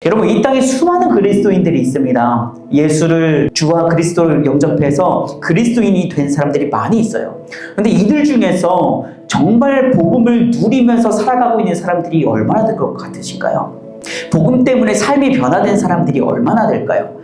여러분, 이 땅에 수많은 그리스도인들이 있습니다. 예수를 주와 그리스도를 영접해서 그리스도인이 된 사람들이 많이 있어요. 근데 이들 중에서 정말 복음을 누리면서 살아가고 있는 사람들이 얼마나 될 것 같으신가요? 복음 때문에 삶이 변화된 사람들이 얼마나 될까요?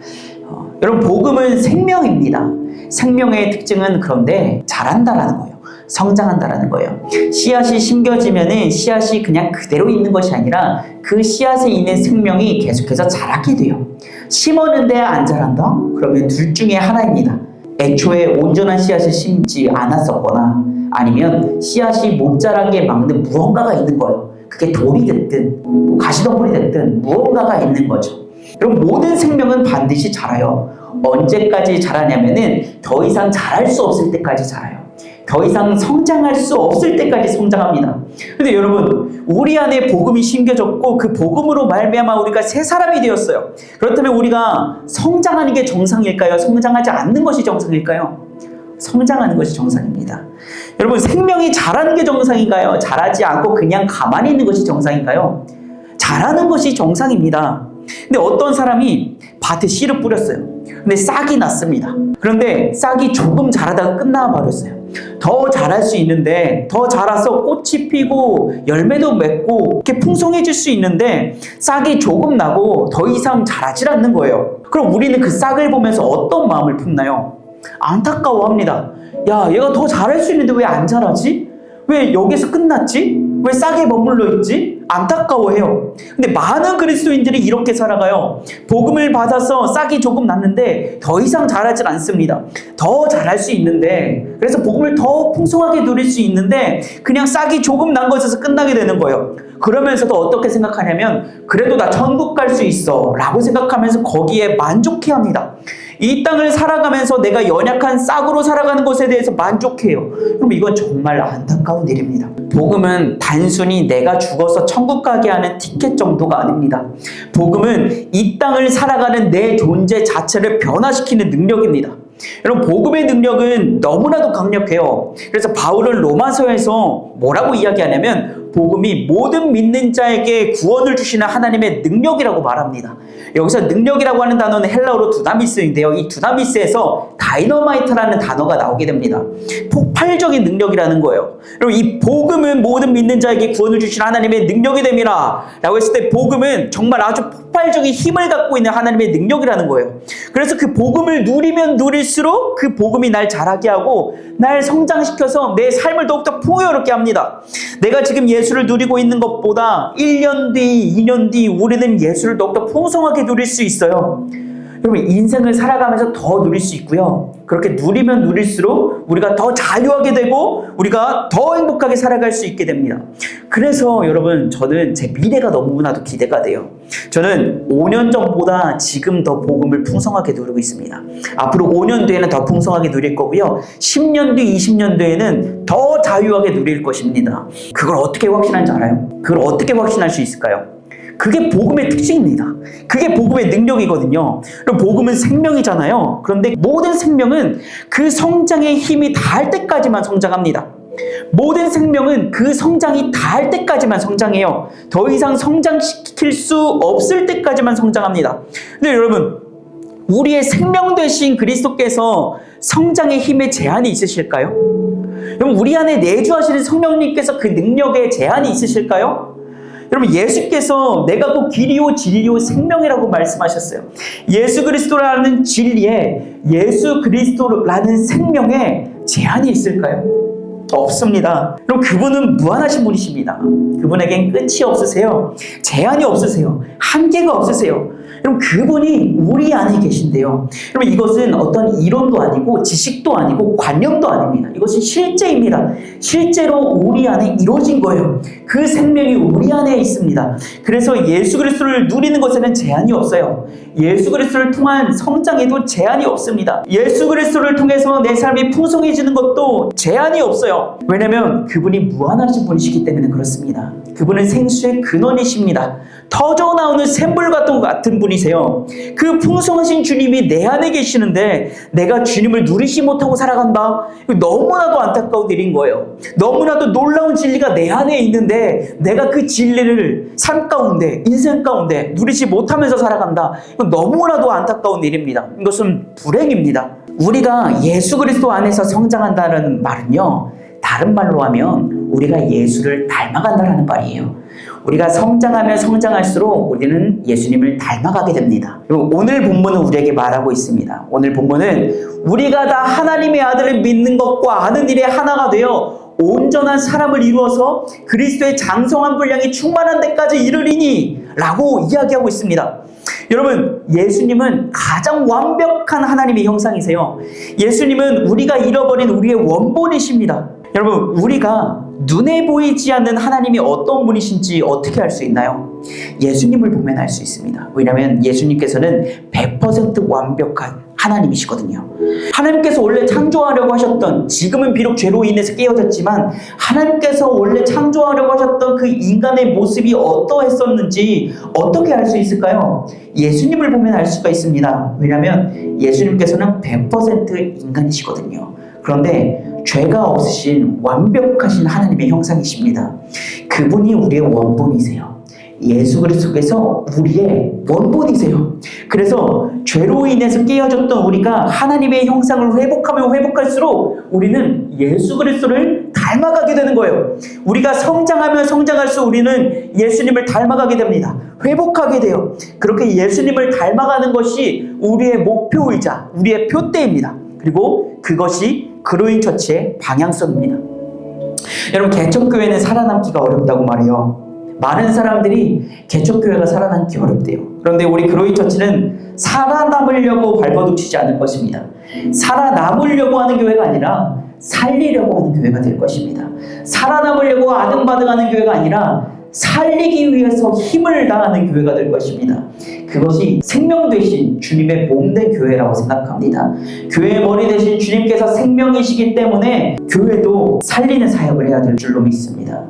여러분, 복음은 생명입니다. 생명의 특징은 그런데 자란다라는 거예요. 성장한다라는 거예요. 씨앗이 심겨지면은 씨앗이 그냥 그대로 있는 것이 아니라 그 씨앗에 있는 생명이 계속해서 자라게 돼요. 심었는데 안 자란다? 그러면 둘 중에 하나입니다. 애초에 온전한 씨앗을 심지 않았었거나 아니면 씨앗이 못 자라게 막는 무언가가 있는 거예요. 그게 돌이 됐든 가시덤불이 됐든 무언가가 있는 거죠. 그럼 모든 생명은 반드시 자라요. 언제까지 자라냐면은 더 이상 자랄 수 없을 때까지 자라요. 더 이상 성장할 수 없을 때까지 성장합니다. 근데 여러분, 우리 안에 복음이 심겨졌고 그 복음으로 말미암아 우리가 새 사람이 되었어요. 그렇다면 우리가 성장하는 게 정상일까요? 성장하지 않는 것이 정상일까요? 성장하는 것이 정상입니다. 여러분, 생명이 자라는 게 정상인가요? 자라지 않고 그냥 가만히 있는 것이 정상인가요? 자라는 것이 정상입니다. 근데 어떤 사람이 밭에 씨를 뿌렸어요. 근데 싹이 났습니다. 그런데 싹이 조금 자라다가 끝나버렸어요. 더 자랄 수 있는데, 더 자라서 꽃이 피고 열매도 맺고 이렇게 풍성해질 수 있는데 싹이 조금 나고 더 이상 자라질 않는 거예요. 그럼 우리는 그 싹을 보면서 어떤 마음을 품나요? 안타까워합니다. 야, 얘가 더 자랄 수 있는데 왜 안 자라지? 왜 여기서 끝났지? 왜 싹에 머물러 있지? 안타까워해요. 근데 많은 그리스도인들이 이렇게 살아가요. 복음을 받아서 싹이 조금 났는데 더 이상 자라질 않습니다. 더 자랄 수 있는데, 그래서 복음을 더 풍성하게 누릴 수 있는데 그냥 싹이 조금 난 것에서 끝나게 되는 거예요. 그러면서도 어떻게 생각하냐면 그래도 나 천국 갈 수 있어 라고 생각하면서 거기에 만족해합니다. 이 땅을 살아가면서 내가 연약한 싹으로 살아가는 것에 대해서 만족해요. 그럼 이건 정말 안타까운 일입니다. 복음은 단순히 내가 죽어서 천국 가게 하는 티켓 정도가 아닙니다. 복음은 이 땅을 살아가는 내 존재 자체를 변화시키는 능력입니다. 여러분, 복음의 능력은 너무나도 강력해요. 그래서 바울은 로마서에서 뭐라고 이야기하냐면 복음이 모든 믿는 자에게 구원을 주시는 하나님의 능력이라고 말합니다. 여기서 능력이라고 하는 단어는 헬라어로 두나미스인데요. 이 두나미스에서 다이너마이트라는 단어가 나오게 됩니다. 폭발적인 능력이라는 거예요. 여러분, 이 복음은 모든 믿는 자에게 구원을 주시는 하나님의 능력이 됨이라 라고 했을 때 복음은 정말 아주 폭발적인 힘을 갖고 있는 하나님의 능력이라는 거예요. 그래서 그 복음을 누리면 누릴수록 그 복음이 날 자라게 하고 날 성장시켜서 내 삶을 더욱더 풍요롭게 합니다. 내가 지금 예수를 누리고 있는 것보다 1년 뒤, 2년 뒤 우리는 예수를 더욱더 풍성하게 누릴 수 있어요. 여러분, 인생을 살아가면서 더 누릴 수 있고요. 그렇게 누리면 누릴수록 우리가 더 자유하게 되고 우리가 더 행복하게 살아갈 수 있게 됩니다. 그래서 여러분, 저는 제 미래가 너무나도 기대가 돼요. 저는 5년 전보다 지금 더 복음을 풍성하게 누리고 있습니다. 앞으로 5년 뒤에는 더 풍성하게 누릴 거고요. 10년 뒤, 20년 뒤에는 더 자유하게 누릴 것입니다. 그걸 어떻게 확신하는지 알아요? 그걸 어떻게 확신할 수 있을까요? 그게 복음의 특징입니다. 그게 복음의 능력이거든요. 그럼 복음은 생명이잖아요. 그런데 모든 생명은 그 성장의 힘이 닿을 때까지만 성장합니다. 모든 생명은 그 성장이 닿을 때까지만 성장해요. 더 이상 성장시킬 수 없을 때까지만 성장합니다. 근데 여러분, 우리의 생명 되신 그리스도께서 성장의 힘에 제한이 있으실까요? 여러분, 우리 안에 내주하시는 성령님께서 그 능력에 제한이 있으실까요? 여러분, 예수께서 내가 곧 길이요 진리요 생명이라고 말씀하셨어요. 예수 그리스도라는 진리에, 예수 그리스도라는 생명에 제한이 있을까요? 없습니다. 그럼 그분은 무한하신 분이십니다. 그분에겐 끝이 없으세요. 제한이 없으세요. 한계가 없으세요. 여러분, 그분이 우리 안에 계신데요. 여러분, 이것은 어떤 이론도 아니고 지식도 아니고 관념도 아닙니다. 이것은 실제입니다. 실제로 우리 안에 이루어진 거예요. 그 생명이 우리 안에 있습니다. 그래서 예수 그리스도를 누리는 것에는 제한이 없어요. 예수 그리스도를 통한 성장에도 제한이 없습니다. 예수 그리스도를 통해서 내 삶이 풍성해지는 것도 제한이 없어요. 왜냐하면 그분이 무한하신 분이시기 때문에 그렇습니다. 그분은 생수의 근원이십니다. 터져 나오는 샘물 같은 분이 분이세요. 그 풍성하신 주님이 내 안에 계시는데 내가 주님을 누리지 못하고 살아간다? 너무나도 안타까운 일인 거예요. 너무나도 놀라운 진리가 내 안에 있는데 내가 그 진리를 삶 가운데, 인생 가운데 누리지 못하면서 살아간다. 이건 너무나도 안타까운 일입니다. 이것은 불행입니다. 우리가 예수 그리스도 안에서 성장한다는 말은요, 다른 말로 하면 우리가 예수를 닮아간다는 말이에요. 우리가 성장하면 성장할수록 우리는 예수님을 닮아가게 됩니다. 그리고 오늘 본문은 우리에게 말하고 있습니다. 오늘 본문은 우리가 다 하나님의 아들을 믿는 것과 아는 일에 하나가 되어 온전한 사람을 이루어서 그리스도의 장성한 분량이 충만한 데까지 이르리니 라고 이야기하고 있습니다. 여러분, 예수님은 가장 완벽한 하나님의 형상이세요. 예수님은 우리가 잃어버린 우리의 원본이십니다. 여러분, 우리가 눈에 보이지 않는 하나님이 어떤 분이신지 어떻게 알 수 있나요? 예수님을 보면 알 수 있습니다. 왜냐하면 예수님께서는 100% 완벽한 하나님이시거든요. 하나님께서 원래 창조하려고 하셨던, 지금은 비록 죄로 인해서 깨어졌지만 하나님께서 원래 창조하려고 하셨던 그 인간의 모습이 어떠했었는지 어떻게 알 수 있을까요? 예수님을 보면 알 수가 있습니다. 왜냐하면 예수님께서는 100% 인간이시거든요. 그런데 죄가 없으신 완벽하신 하나님의 형상이십니다. 그분이 우리의 원본이세요. 예수 그리스도께서 우리의 원본이세요. 그래서 죄로 인해서 깨어졌던 우리가 하나님의 형상을 회복하면 회복할수록 우리는 예수 그리스도를 닮아가게 되는 거예요. 우리가 성장하면 성장할수록 우리는 예수님을 닮아가게 됩니다. 회복하게 돼요. 그렇게 예수님을 닮아가는 것이 우리의 목표이자 우리의 표대입니다. 그리고 그것이 그로잉 처치의 방향성입니다. 여러분, 개척교회는 살아남기가 어렵다고 말해요. 많은 사람들이 개척교회가 살아남기 어렵대요. 그런데 우리 그로잉 처치는 살아남으려고 발버둥치지 않을 것입니다. 살아남으려고 하는 교회가 아니라 살리려고 하는 교회가 될 것입니다. 살아남으려고 아등바등하는 교회가 아니라 살리기 위해서 힘을 다하는 교회가 될 것입니다. 그것이 생명 되신 주님의 몸된 교회라고 생각합니다. 교회의 머리 되신 주님께서 생명이시기 때문에 교회도 살리는 사역을 해야 될 줄로 믿습니다.